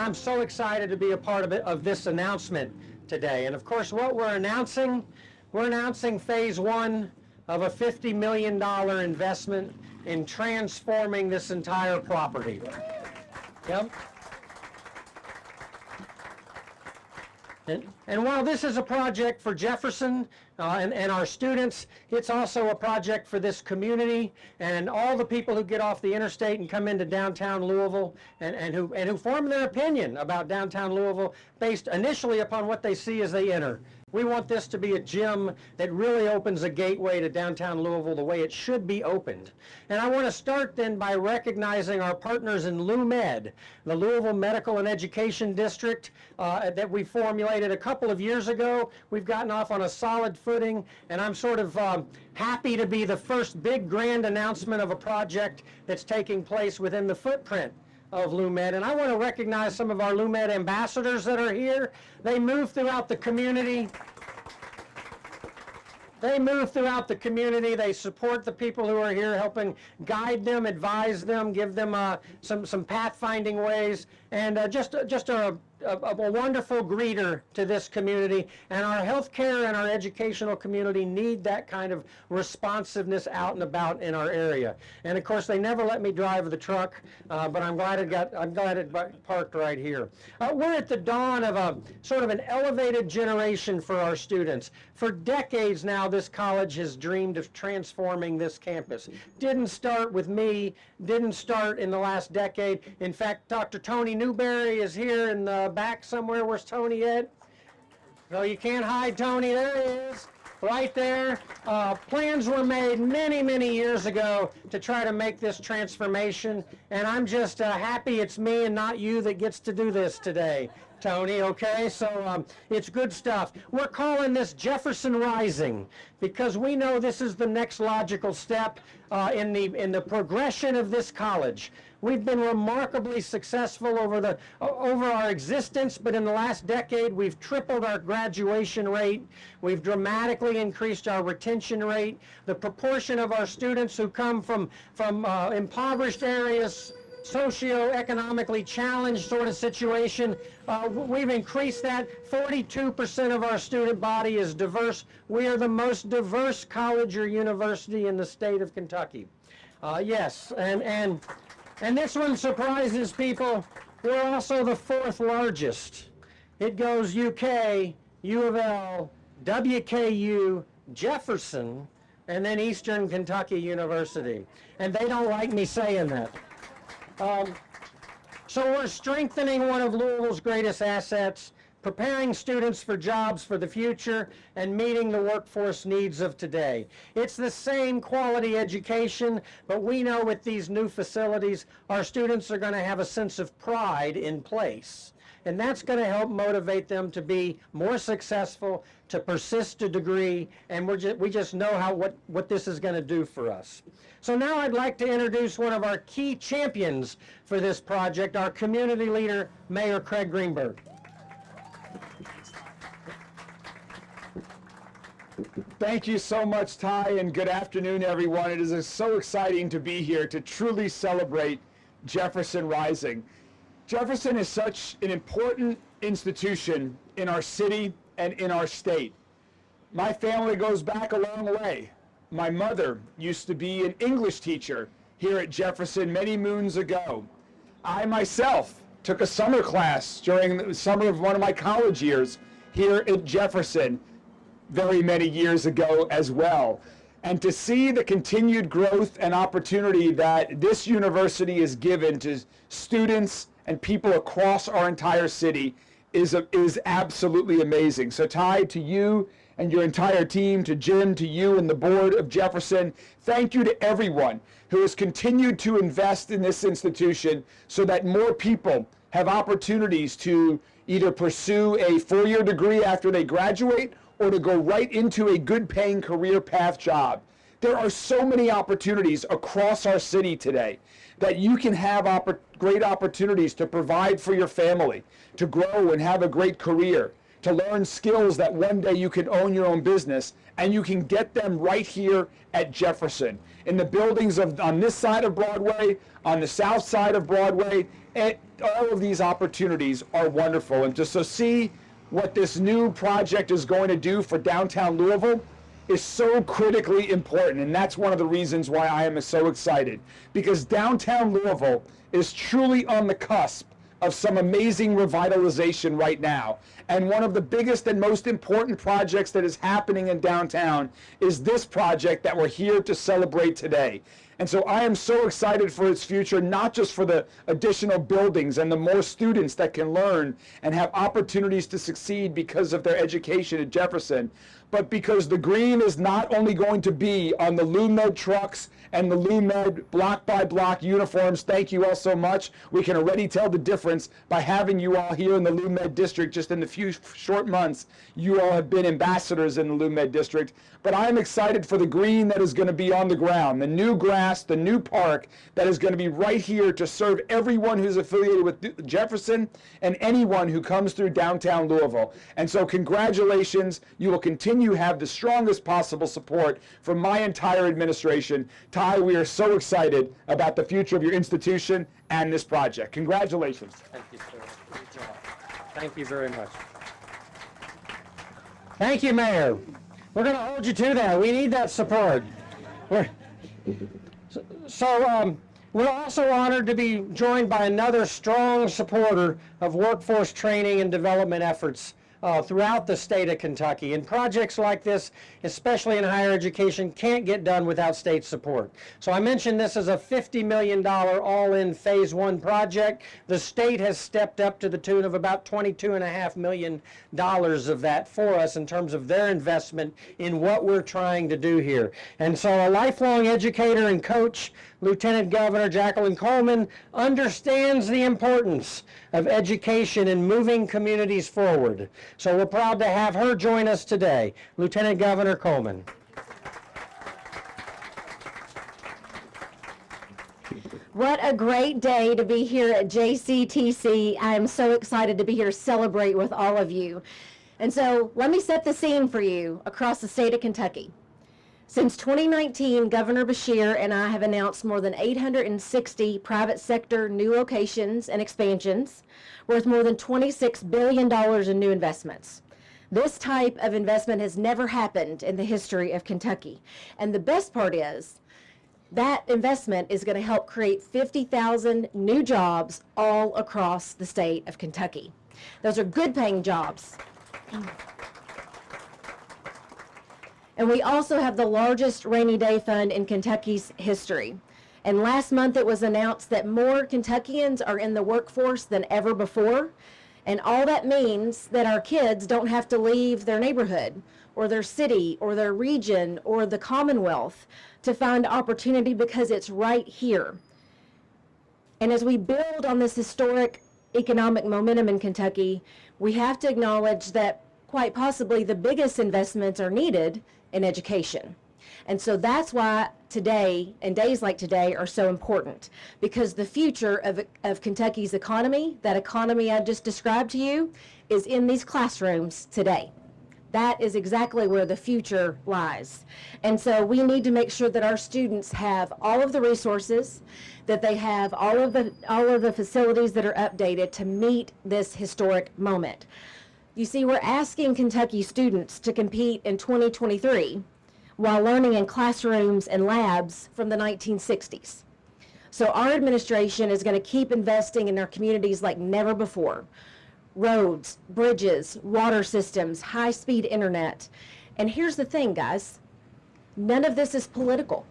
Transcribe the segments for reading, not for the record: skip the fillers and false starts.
I'm so excited to be a part of this announcement today. And of course, what we're announcing phase one of a $50 million investment in transforming this entire property. Yep. And while this is a project for Jefferson and our students, it's also a project for this community and all the people who get off the interstate and come into downtown Louisville and who form their opinion about downtown Louisville based initially upon what they see as they enter. We want this to be a gym that really opens a gateway to downtown Louisville the way it should be opened. And I want to start then by recognizing our partners in LouMed, the Louisville Medical and Education District that we formulated a couple of years ago. We've gotten off on a solid footing, and I'm sort of happy to be the first big grand announcement of a project that's taking place within the footprint of LouMed. And I want to recognize some of our LouMed ambassadors that are here. They move throughout the community. They support the people who are here, helping guide them, advise them, give them some pathfinding ways, and just a wonderful greeter to this community. And our healthcare and our educational community need that kind of responsiveness out and about in our area. And of course, they never let me drive the truck, but I'm glad it parked right here. We're at the dawn of a sort of an elevated generation for our students. For decades now, this college has dreamed of transforming this campus. Didn't start with me, didn't start in the last decade. In fact, Dr. Tony Newberry is here in the back somewhere. Where's Tony at? No, you can't hide Tony. There he is, right there. Plans were made many, many years ago to try to make this transformation, and I'm just happy it's me and not you that gets to do this today, Tony, okay? So it's good stuff. We're calling this Jefferson Rising because we know this is the next logical step in the progression of this college. We've been remarkably successful over our existence, but in the last decade, we've tripled our graduation rate. We've dramatically increased our retention rate. The proportion of our students who come from impoverished areas, socioeconomically challenged sort of situation, we've increased that. 42% of our student body is diverse. We are the most diverse college or university in the state of Kentucky. Yes, and this one surprises people. We're also the fourth largest. It goes UK, U of L, WKU, Jefferson, and then Eastern Kentucky University. And they don't like me saying that. So we're strengthening one of Louisville's greatest assets, preparing students for jobs for the future, and meeting the workforce needs of today. It's the same quality education, but we know with these new facilities, our students are going to have a sense of pride in place. And that's going to help motivate them to be more successful, to persist a degree, and we just know what this is going to do for us. So now I'd like to introduce one of our key champions for this project, our community leader, Mayor Craig Greenberg. Thank you so much, Ty, and good afternoon, everyone. It is so exciting to be here to truly celebrate Jefferson Rising. Jefferson is such an important institution in our city and in our state. My family goes back a long way. My mother used to be an English teacher here at Jefferson many moons ago. I myself took a summer class during the summer of one of my college years here at Jefferson very many years ago as well. And to see the continued growth and opportunity that this university is given to students and people across our entire city is absolutely amazing. So Ty, to you and your entire team, to Jim, to you and the board of Jefferson, thank you to everyone who has continued to invest in this institution so that more people have opportunities to either pursue a four-year degree after they graduate or to go right into a good paying career path job. There are so many opportunities across our city today that you can have great opportunities to provide for your family, to grow and have a great career, to learn skills that one day you can own your own business, and you can get them right here at Jefferson, in the buildings on this side of Broadway, on the south side of Broadway. And all of these opportunities are wonderful. And just to see what this new project is going to do for downtown Louisville is so critically important. And that's one of the reasons why I am so excited, because downtown Louisville is truly on the cusp of some amazing revitalization right now. And one of the biggest and most important projects that is happening in downtown is this project that we're here to celebrate today. And so I am so excited for its future, not just for the additional buildings and the more students that can learn and have opportunities to succeed because of their education at Jefferson, but because the green is not only going to be on the LuMed trucks and the LuMed block by block uniforms. Thank you all so much. We can already tell the difference by having you all here in the LuMed district. Just in the few short months, you all have been ambassadors in the LuMed district. But I'm excited for the green that is going to be on the ground, the new grass, the new park that is going to be right here to serve everyone who's affiliated with Jefferson and anyone who comes through downtown Louisville. And so congratulations. You will continue to have the strongest possible support from my entire administration. Ty, we are so excited about the future of your institution and this project. Congratulations. Thank you, sir. Good job. Thank you very much. Thank you, Mayor. We're going to hold you to that. We need that support. We're also honored to be joined by another strong supporter of workforce training and development efforts throughout the state of Kentucky. And projects like this, especially in higher education, can't get done without state support. So I mentioned this as a $50 million all-in phase one project. The state has stepped up to the tune of about $22.5 million of that for us in terms of their investment in what we're trying to do here. And so a lifelong educator and coach, Lieutenant Governor Jacqueline Coleman, understands the importance of education in moving communities forward. So we're proud to have her join us today. Lieutenant Governor Coleman. What a great day to be here at JCTC. I am so excited to be here to celebrate with all of you. And so let me set the scene for you across the state of Kentucky. Since 2019, Governor Beshear and I have announced more than 860 private sector new locations and expansions worth more than $26 billion in new investments. This type of investment has never happened in the history of Kentucky. And the best part is that investment is going to help create 50,000 new jobs all across the state of Kentucky. Those are good paying jobs. And we also have the largest rainy day fund in Kentucky's history. And last month it was announced that more Kentuckians are in the workforce than ever before. And all that means that our kids don't have to leave their neighborhood or their city or their region or the Commonwealth to find opportunity, because it's right here. And as we build on this historic economic momentum in Kentucky, we have to acknowledge that quite possibly the biggest investments are needed in education. And so that's why today and days like today are so important, because the future of Kentucky's economy, that economy I just described to you, is in these classrooms today. That is exactly where the future lies. And so we need to make sure that our students have all of the resources, that they have all of the facilities that are updated to meet this historic moment. You see, we're asking Kentucky students to compete in 2023 while learning in classrooms and labs from the 1960s. So our administration is going to keep investing in our communities like never before. Roads, bridges, water systems, high-speed internet. And here's the thing, guys. None of this is political.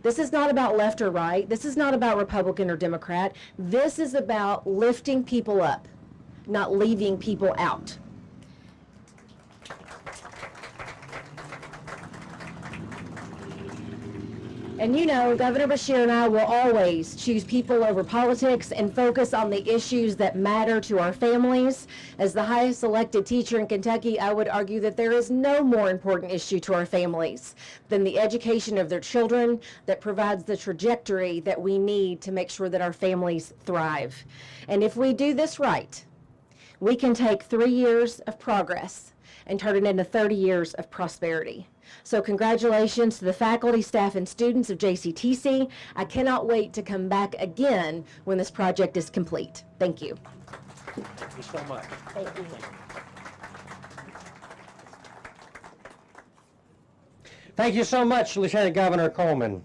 This is not about left or right. This is not about Republican or Democrat. This is about lifting people up, not leaving people out. And you know, Governor Beshear and I will always choose people over politics and focus on the issues that matter to our families. As the highest elected teacher in Kentucky, I would argue that there is no more important issue to our families than the education of their children that provides the trajectory that we need to make sure that our families thrive. And if we do this right, we can take 3 years of progress and turn it into 30 years of prosperity. So congratulations to the faculty, staff, and students of JCTC. I cannot wait to come back again when this project is complete. Thank you. Thank you so much. Thank you so much, Lieutenant Governor Coleman.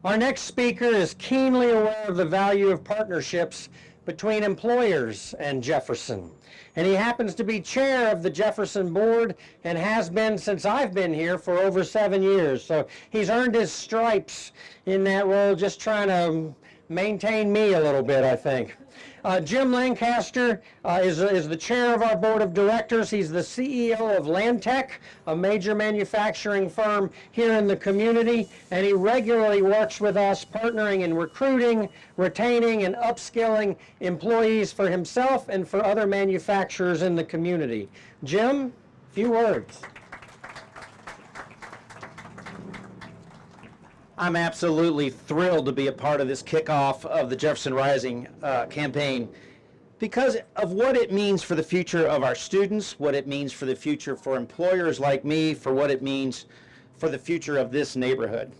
Our next speaker is keenly aware of the value of partnerships between employers and Jefferson. And he happens to be chair of the Jefferson Board and has been since I've been here for over 7 years. So he's earned his stripes in that role, just trying to maintain me a little bit, I think. Jim Lancaster is the chair of our board of directors. He's the CEO of Landtech, a major manufacturing firm here in the community, and he regularly works with us, partnering in recruiting, retaining, and upskilling employees for himself and for other manufacturers in the community. Jim, a few words. I'm absolutely thrilled to be a part of this kickoff of the Jefferson Rising campaign because of what it means for the future of our students, what it means for the future for employers like me, for what it means for the future of this neighborhood.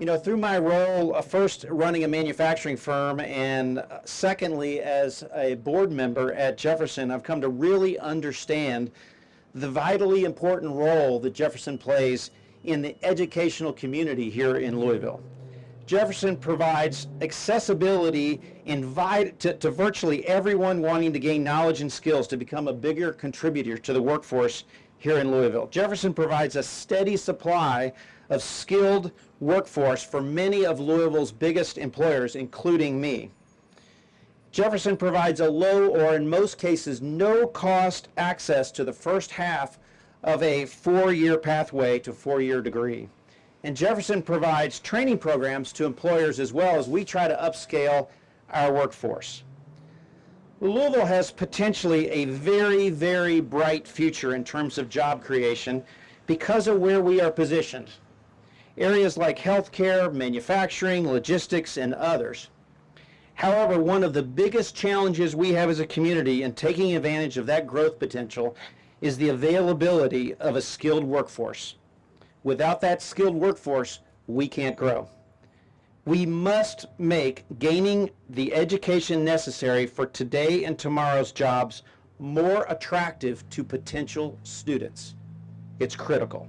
You know, through my role, first running a manufacturing firm and secondly as a board member at Jefferson, I've come to really understand the vitally important role that Jefferson plays in the educational community here in Louisville. Jefferson provides accessibility to virtually everyone wanting to gain knowledge and skills to become a bigger contributor to the workforce here in Louisville. Jefferson provides a steady supply of skilled workforce for many of Louisville's biggest employers, including me. Jefferson provides a low or in most cases no cost access to the first half of a 4-year pathway to 4-year degree. And Jefferson provides training programs to employers as well as we try to upscale our workforce. Louisville has potentially a very, very bright future in terms of job creation because of where we are positioned. Areas like healthcare, manufacturing, logistics, and others. However, one of the biggest challenges we have as a community in taking advantage of that growth potential is the availability of a skilled workforce. Without that skilled workforce, we can't grow. We must make gaining the education necessary for today and tomorrow's jobs more attractive to potential students. It's critical.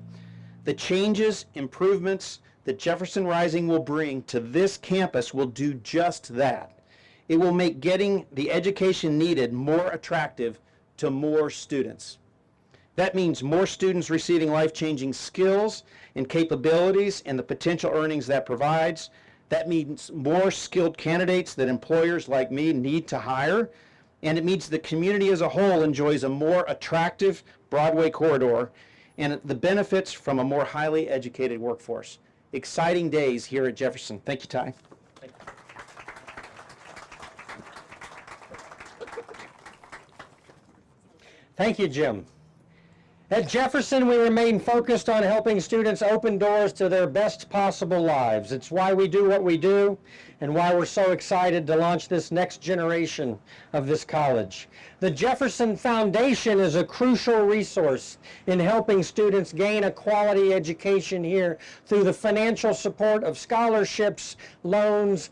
The changes, improvements that Jefferson Rising will bring to this campus will do just that. It will make getting the education needed more attractive to more students. That means more students receiving life-changing skills and capabilities and the potential earnings that provides. That means more skilled candidates that employers like me need to hire. And it means the community as a whole enjoys a more attractive Broadway corridor and the benefits from a more highly educated workforce. Exciting days here at Jefferson. Thank you, Ty. Thank you, Jim. At Jefferson, we remain focused on helping students open doors to their best possible lives. It's why we do what we do and why we're so excited to launch this next generation of this college. The Jefferson Foundation is a crucial resource in helping students gain a quality education here through the financial support of scholarships, loans,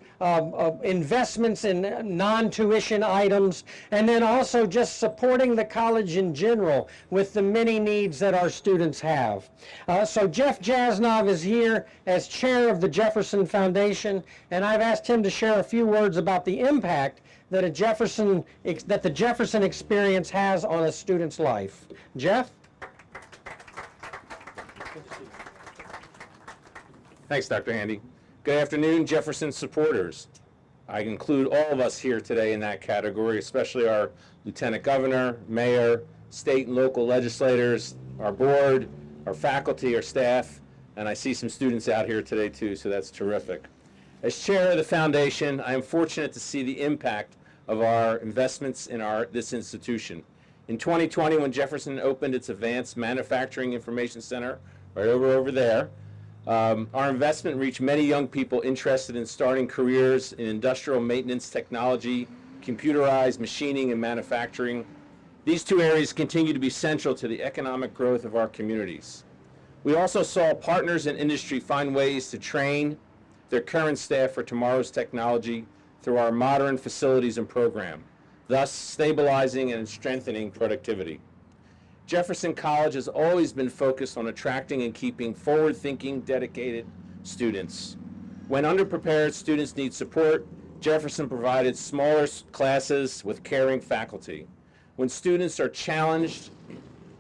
investments in non-tuition items, and then also just supporting the college in general with the many needs that our students have. So Jeff Jasnov is here as chair of the Jefferson Foundation, and I've asked him to share a few words about the impact that the Jefferson experience has on a student's life. Jeff? Thanks, Dr. Handy. Good afternoon, Jefferson supporters. I include all of us here today in that category, especially our Lieutenant Governor, Mayor, state and local legislators, our board, our faculty, our staff, and I see some students out here today too, so that's terrific. As chair of the foundation, I am fortunate to see the impact of our investments in this institution. In 2020, when Jefferson opened its Advanced Manufacturing Information Center, right over there, our investment reached many young people interested in starting careers in industrial maintenance technology, computerized machining and manufacturing. These two areas continue to be central to the economic growth of our communities. We also saw partners in industry find ways to train their current staff for tomorrow's technology through our modern facilities and program, thus stabilizing and strengthening productivity. Jefferson College has always been focused on attracting and keeping forward-thinking, dedicated students. When underprepared students need support, Jefferson provided smaller classes with caring faculty. When students are challenged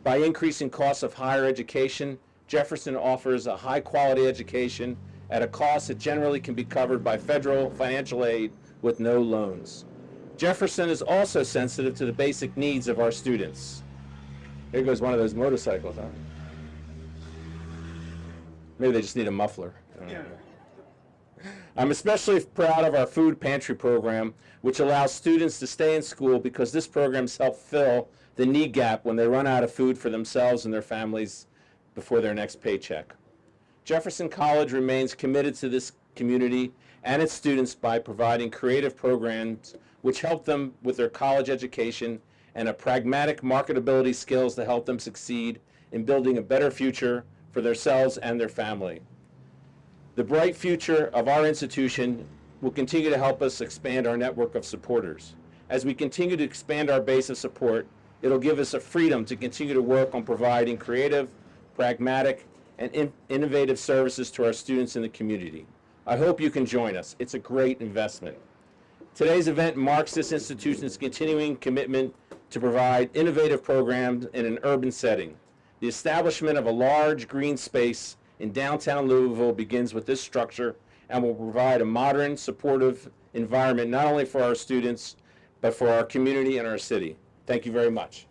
by increasing costs of higher education, Jefferson offers a high-quality education at a cost that generally can be covered by federal financial aid with no loans. Jefferson is also sensitive to the basic needs of our students. Here goes one of those motorcycles, huh? Maybe they just need a muffler. I don't know. I'm especially proud of our food pantry program, which allows students to stay in school because this program's helped fill the need gap when they run out of food for themselves and their families before their next paycheck. Jefferson College remains committed to this community and its students by providing creative programs which help them with their college education and a pragmatic marketability skills to help them succeed in building a better future for themselves and their family. The bright future of our institution will continue to help us expand our network of supporters. As we continue to expand our base of support, it'll give us a freedom to continue to work on providing creative, pragmatic, and innovative services to our students in the community. I hope you can join us. It's a great investment. Today's event marks this institution's continuing commitment to provide innovative programs in an urban setting. The establishment of a large green space in downtown Louisville begins with this structure and will provide a modern, supportive environment not only for our students, but for our community and our city. Thank you very much.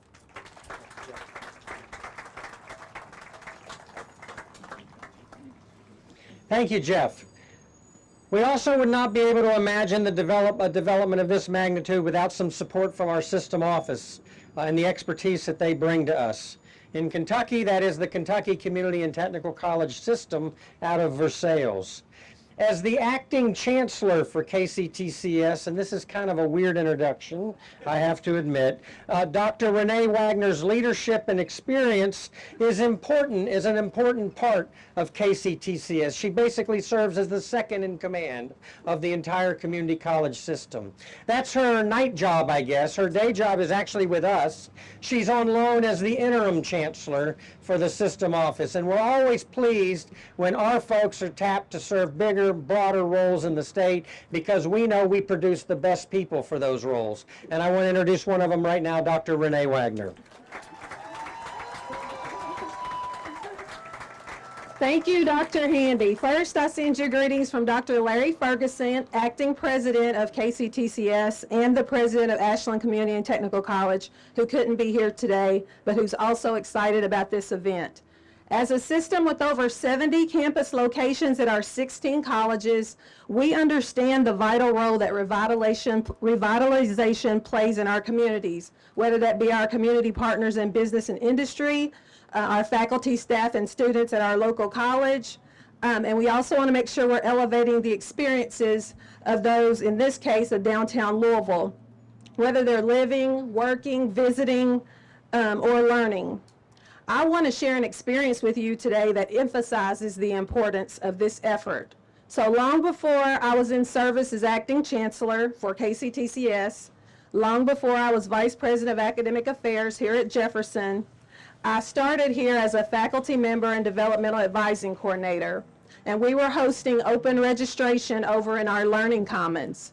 Thank you, Jeff. We also would not be able to imagine the development of this magnitude without some support from our system office and the expertise that they bring to us. In Kentucky, that is the Kentucky Community and Technical College System out of Versailles. As the acting chancellor for KCTCS, and this is kind of a weird introduction, I have to admit, Dr. Renee Wagner's leadership and experience is an important part of KCTCS. She basically serves as the second in command of the entire community college system. That's her night job, I guess. Her day job is actually with us. She's on loan as the interim chancellor for the system office, and we're always pleased when our folks are tapped to serve bigger, broader roles in the state because we know we produce the best people for those roles. And I want to introduce one of them right now, Dr. Renee Wagner. Thank you, Dr. Handy. First, I send you greetings from Dr. Larry Ferguson, acting president of KCTCS and the president of Ashland Community and Technical College, who couldn't be here today, but who's also excited about this event. As a system with over 70 campus locations at our 16 colleges, we understand the vital role that revitalization plays in our communities, whether that be our community partners in business and industry, our faculty, staff, and students at our local college, and we also want to make sure we're elevating the experiences of those, in this case, of downtown Louisville, whether they're living, working, visiting, or learning. I want to share an experience with you today that emphasizes the importance of this effort. So long before I was in service as acting chancellor for KCTCS, long before I was vice president of academic affairs here at Jefferson, I started here as a faculty member and developmental advising coordinator, and we were hosting open registration over in our Learning Commons.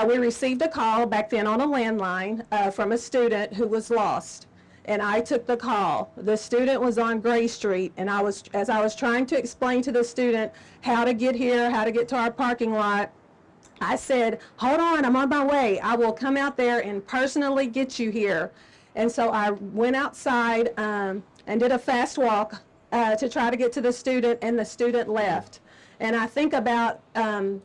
We received a call back then on a landline from a student who was lost. And I took the call. The student was on Gray Street, and as I was trying to explain to the student how to get here, how to get to our parking lot, I said, hold on, I'm on my way. I will come out there and personally get you here. And so I went outside and did a fast walk to try to get to the student, and the student left. And I think about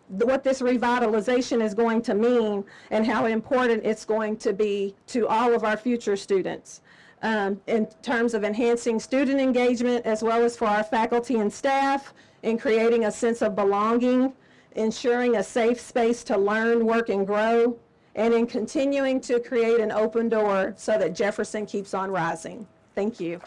what this revitalization is going to mean and how important it's going to be to all of our future students. In terms of enhancing student engagement as well as for our faculty and staff, in creating a sense of belonging, ensuring a safe space to learn, work, and grow, and in continuing to create an open door so that Jefferson keeps on rising. Thank you.